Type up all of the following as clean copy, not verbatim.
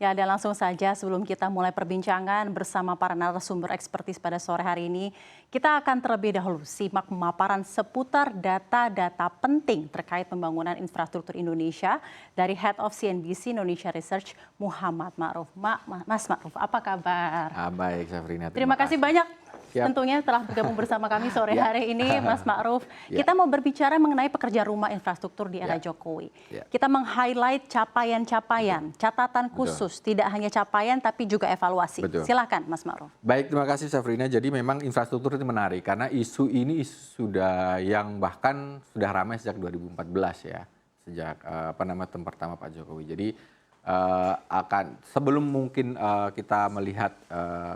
Ya, dan langsung saja sebelum kita mulai perbincangan bersama para narasumber ekspertis pada sore hari ini, kita akan terlebih dahulu simak pemaparan seputar data-data penting terkait pembangunan infrastruktur Indonesia dari Head of CNBC Indonesia Research, Muhammad Ma'ruf. Mas Ma'ruf, apa kabar? Baik, Safrina. Terima kasih banyak. Siap. Tentunya telah bergabung bersama kami sore hari ini, Mas Ma'ruf. Ya. Kita mau berbicara mengenai pekerja rumah infrastruktur di era Jokowi. Kita meng-highlight capaian-capaian, catatan khusus, tidak hanya capaian tapi juga evaluasi. Silakan, Mas Ma'ruf. Baik, terima kasih Safrina. Jadi memang infrastruktur itu menarik karena isu ini sudah yang bahkan sudah ramai sejak 2014 ya, sejak term pertama Pak Jokowi. Jadi akan sebelum mungkin kita melihat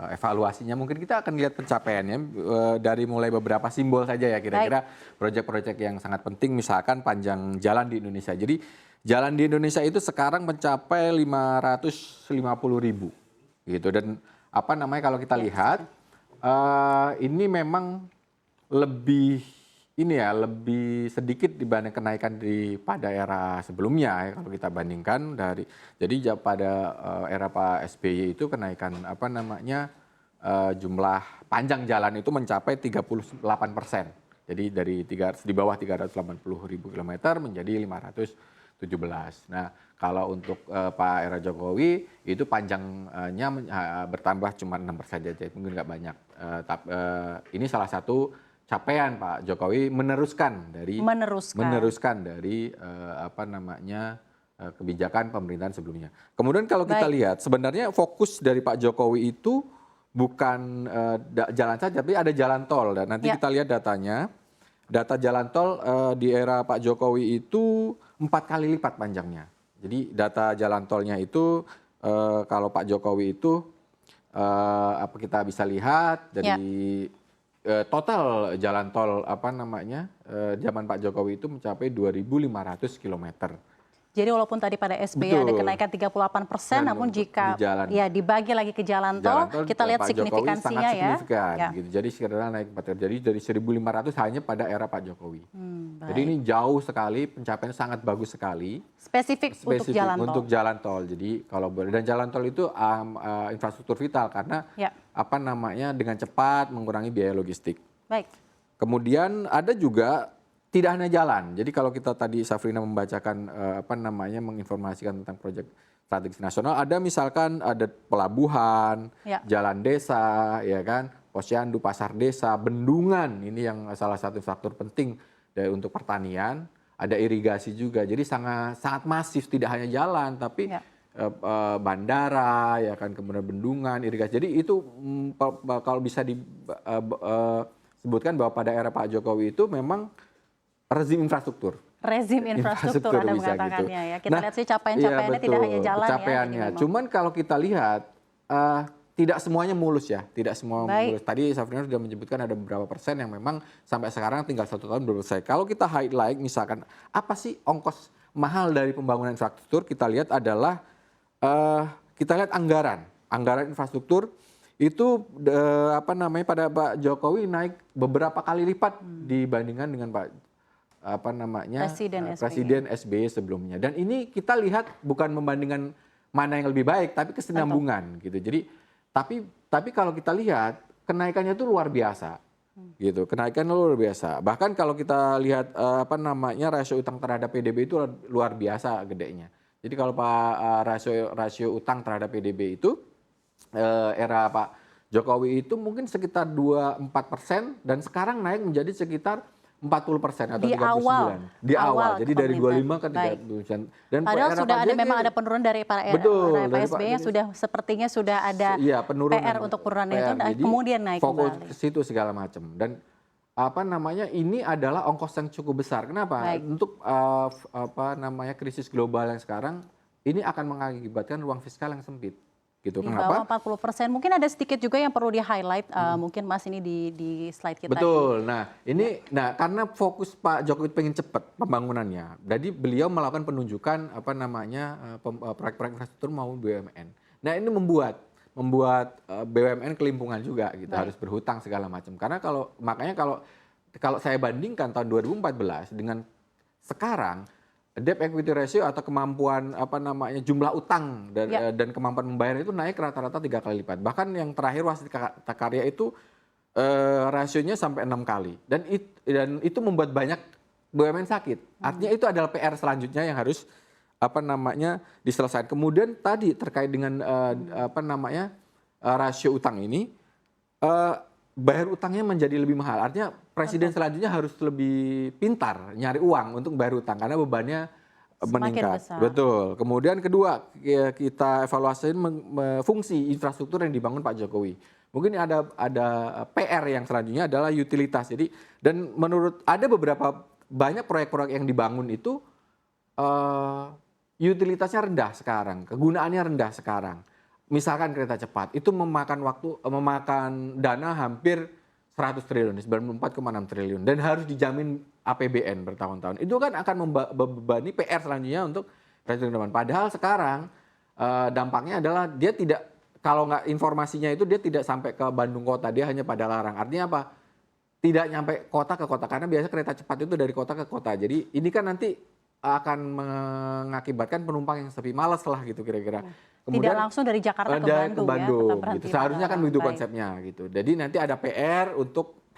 evaluasinya, mungkin kita akan lihat pencapaiannya dari mulai beberapa simbol saja ya, kira-kira proyek-proyek yang sangat penting, misalkan panjang jalan di Indonesia. Jadi jalan di Indonesia itu sekarang mencapai 550.000 gitu, dan kalau kita lihat ini memang lebih lebih sedikit dibanding kenaikan pada era sebelumnya ya, kalau kita bandingkan jadi pada era Pak SBY itu kenaikan jumlah panjang jalan itu mencapai 38%. Jadi di bawah 380.000 kilometer menjadi 517. Nah, kalau untuk Pak era Jokowi itu panjangnya bertambah cuma 6% saja, jadi mungkin nggak banyak. Ini salah satu capaian Pak Jokowi meneruskan dari kebijakan pemerintahan sebelumnya. Kemudian kalau kita lihat sebenarnya fokus dari Pak Jokowi itu bukan jalan saja, tapi ada jalan tol, dan nanti kita lihat datanya. Data jalan tol di era Pak Jokowi itu 4 kali lipat panjangnya. Jadi data jalan tolnya itu kalau Pak Jokowi itu kita bisa lihat dari total jalan tol zaman Pak Jokowi itu mencapai 2.500 kilometer. Jadi walaupun tadi pada SBY ada kenaikan 38%, namun jika dibagi lagi ke jalan tol, kita lihat signifikansinya ya. Gitu. Jadi sekarang naik 4, jadi dari 1.500 hanya pada era Pak Jokowi. Jadi ini jauh sekali, pencapaian sangat bagus sekali. Spesifik untuk jalan tol. Jadi dan jalan tol itu infrastruktur vital karena dengan cepat mengurangi biaya logistik. Baik. Kemudian ada juga tidak hanya jalan. Jadi kalau kita tadi Safrina membacakan menginformasikan tentang proyek strategis nasional, ada misalkan ada pelabuhan, jalan desa, ya kan, posyandu, pasar desa, bendungan, ini yang salah satu faktor penting untuk pertanian, ada irigasi juga. Jadi sangat masif, tidak hanya jalan tapi bandara, ya kan, kemudian bendungan, irigasi. Jadi itu kalau bisa disebutkan bahwa pada era Pak Jokowi itu memang rezim infrastruktur. Rezim infrastruktur Anda mengatakannya gitu. Ya. Kita lihat sih capaian-capaiannya tidak hanya jalan capaiannya. Cuman kalau kita lihat tidak semuanya mulus ya, tidak semua mulus. Tadi Safrina sudah menyebutkan ada beberapa persen yang memang sampai sekarang tinggal 1 tahun belum selesai. Kalau kita highlight misalkan apa sih ongkos mahal dari pembangunan infrastruktur, kita lihat adalah anggaran infrastruktur itu pada Pak Jokowi naik beberapa kali lipat dibandingkan dengan Presiden SBY sebelumnya. Dan ini kita lihat bukan membandingkan mana yang lebih baik, tapi kesinambungan gitu. Jadi tapi kalau kita lihat kenaikannya itu luar biasa. Gitu. Kenaikannya luar biasa. Bahkan kalau kita lihat rasio utang terhadap PDB itu luar biasa gedenya. Jadi kalau rasio utang terhadap PDB itu era Pak Jokowi itu mungkin sekitar 24% dan sekarang naik menjadi sekitar 40% atau 39%. Di awal. Jadi dari 25 ke 30%. Dan padahal sudah ada penurunan dari Pak SBY yang sepertinya sudah ada PR untuk penurunan itu, kemudian naik fokus kembali. Ke situ segala macam. Dan ini adalah ongkos yang cukup besar. Kenapa? Untuk krisis global yang sekarang ini akan mengakibatkan ruang fiskal yang sempit. Gitu. Di bawah 40%. Mungkin ada sedikit juga yang perlu di-highlight, mungkin Mas ini di slide kita. Betul. Karena fokus Pak Jokowi pengen cepat pembangunannya. Jadi beliau melakukan penunjukan proyek-proyek infrastruktur maupun BUMN. Nah, ini membuat BUMN kelimpungan juga gitu, harus berhutang segala macam. Karena kalau saya bandingkan tahun 2014 dengan sekarang, debt equity ratio atau kemampuan jumlah utang dan kemampuan membayar itu naik rata-rata 3 kali lipat. Bahkan yang terakhir Waskita Karya itu rasionya sampai 6 kali. Dan itu membuat banyak BUMN sakit. Artinya itu adalah PR selanjutnya yang harus diselesaikan. Kemudian tadi terkait dengan rasio utang ini, bayar utangnya menjadi lebih mahal. Artinya presiden selanjutnya harus lebih pintar nyari uang untuk bayar utang karena bebannya meningkat. besar. Betul. Kemudian kedua, kita evaluasi fungsi infrastruktur yang dibangun Pak Jokowi. Mungkin ada PR yang selanjutnya adalah utilitas. Jadi dan menurut ada beberapa banyak proyek-proyek yang dibangun itu utilitasnya rendah sekarang, kegunaannya rendah sekarang. Misalkan kereta cepat itu memakan dana hampir 100 triliun, 94,6 triliun dan harus dijamin APBN bertahun-tahun. Itu kan akan membebani PR selanjutnya untuk presiden depan. Padahal sekarang dampaknya adalah dia tidak, kalau nggak informasinya itu dia tidak sampai ke Bandung kota, dia hanya pada Larang. Artinya apa? Tidak nyampe kota ke kota karena biasa kereta cepat itu dari kota ke kota. Jadi ini kan nanti akan mengakibatkan penumpang yang sepi, malas lah gitu kira-kira. Kemudian, tidak langsung dari Jakarta ke Bandung, ya, gitu. Seharusnya kan begitu konsepnya gitu. Jadi nanti ada PR untuk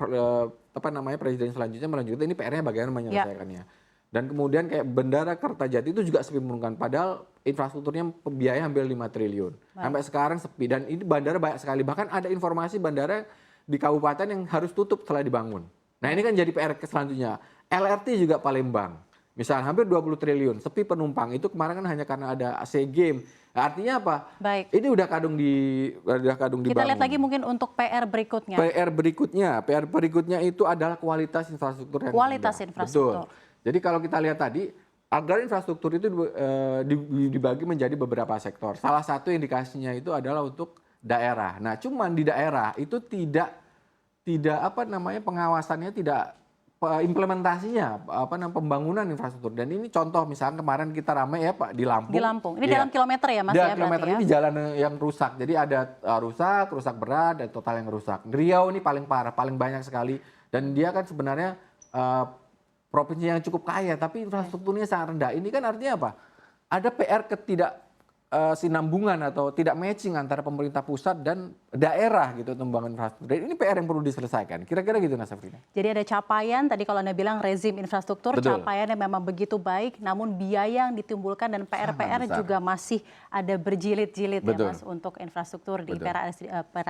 presiden selanjutnya melanjutkan ini PR-nya bagaimana menyelesaikannya. Dan kemudian kayak Bandara Kertajati itu juga sepi menurunkan, padahal infrastrukturnya biaya hampir 5 triliun. Sampai sekarang sepi dan ini bandara banyak sekali. Bahkan ada informasi bandara di kabupaten yang harus tutup setelah dibangun. Nah ini kan jadi PR selanjutnya. LRT juga Palembang. Misalnya hampir 20 triliun, sepi penumpang. Itu kemarin kan hanya karena ada Sea Games. Artinya apa? Baik. Ini udah kadung dibangun. Kita lihat lagi mungkin untuk PR berikutnya. PR berikutnya itu adalah kualitas infrastruktur yang kualitas rendah. infrastruktur. Betul. Jadi kalau kita lihat tadi, anggaran infrastruktur itu dibagi menjadi beberapa sektor. Salah satu indikasinya itu adalah untuk daerah. Nah, cuman di daerah itu tidak pengawasannya tidak implementasinya pembangunan infrastruktur. Dan ini contoh misalnya kemarin kita ramai ya Pak di Lampung. Di Lampung. Ini dalam kilometer ya Mas ya? Kilometer ini jalan yang rusak. Jadi ada rusak berat dan total yang rusak. Riau ini paling parah, paling banyak sekali. Dan dia kan sebenarnya provinsi yang cukup kaya, tapi infrastrukturnya sangat rendah. Ini kan artinya apa? Ada PR sinambungan atau tidak matching antara pemerintah pusat dan daerah gitu pembangunan infrastruktur. Dan ini PR yang perlu diselesaikan. Kira-kira gitu Mas Safrina. Jadi ada capaian, tadi kalau Anda bilang rezim infrastruktur, Betul. capaiannya memang begitu baik, namun biaya yang ditimbulkan dan PR-PR juga masih ada berjilid-jilid ya Mas untuk infrastruktur di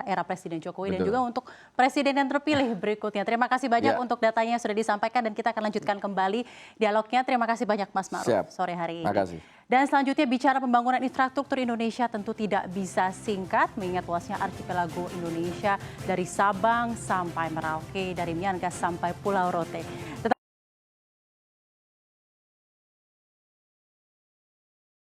era Presiden Jokowi dan juga untuk Presiden yang terpilih berikutnya. Terima kasih banyak untuk datanya yang sudah disampaikan dan kita akan lanjutkan kembali dialognya. Terima kasih banyak Mas Ma'ruf sore hari ini. Makasih. Dan selanjutnya bicara pembangunan infrastruktur Indonesia tentu tidak bisa singkat mengingat luasnya archipelago Indonesia dari Sabang sampai Merauke, dari Miangas sampai Pulau Rote.